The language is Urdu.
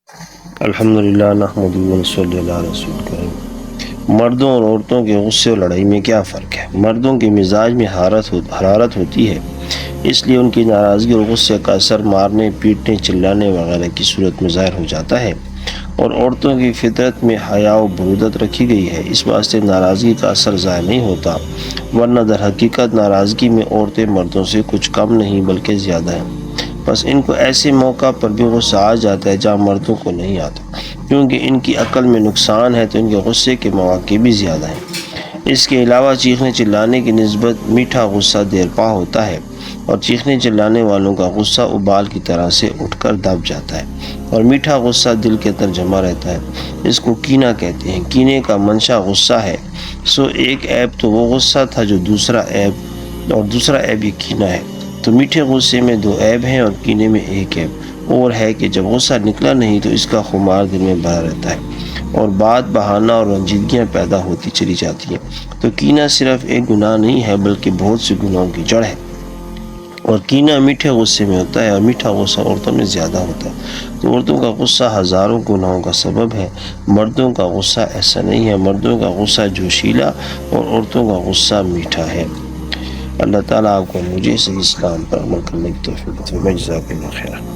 الحمدللہ نحمدہ ونصلی علی رسول کریم۔ مردوں اور عورتوں کے غصے اور لڑائی میں کیا فرق ہے؟ مردوں کے مزاج میں حرارت ہوتی ہے، اس لیے ان کی ناراضگی اور غصے کا اثر مارنے، پیٹنے، چلانے وغیرہ کی صورت میں ظاہر ہو جاتا ہے، اور عورتوں کی فطرت میں حیا و برودت رکھی گئی ہے، اس واسطے ناراضگی کا اثر ظاہر نہیں ہوتا، ورنہ در حقیقت ناراضگی میں عورتیں مردوں سے کچھ کم نہیں بلکہ زیادہ ہیں۔ بس ان کو ایسے موقع پر بھی غصہ آ جاتا ہے جہاں مردوں کو نہیں آتا، کیونکہ ان کی عقل میں نقصان ہے تو ان کے غصے کے مواقع بھی زیادہ ہیں۔ اس کے علاوہ چیخنے چلانے کی نسبت میٹھا غصہ دیرپا ہوتا ہے، اور چیخنے چلانے والوں کا غصہ ابال کی طرح سے اٹھ کر دب جاتا ہے، اور میٹھا غصہ دل کے اندر جمع رہتا ہے۔ اس کو کینہ کہتے ہیں۔ کینے کا منشا غصہ ہے، سو ایک عیب تو وہ غصہ تھا جو دوسرا عیب یہ کینہ ہے۔ تو میٹھے غصے میں دو عیب ہیں اور کینے میں ایک عیب اور ہے کہ جب غصہ نکلا نہیں تو اس کا خمار دل میں بھرا رہتا ہے، اور بات بہانہ اور رنجیدگیاں پیدا ہوتی چلی جاتی ہیں۔ تو کینہ صرف ایک گناہ نہیں ہے بلکہ بہت سے گناہوں کی جڑ ہے، اور کینہ میٹھے غصے میں ہوتا ہے، اور میٹھا غصہ عورتوں میں زیادہ ہوتا ہے۔ تو عورتوں کا غصہ ہزاروں گناہوں کا سبب ہے، مردوں کا غصہ ایسا نہیں ہے۔ مردوں کا غصہ جوشیلا اور عورتوں کا غصہ میٹھا ہے۔ اللہ تعالیٰ آپ کو مجھے صحیح اسلام پر عمل کرنے کی توفیق دے۔ جزاک اللہ خیر۔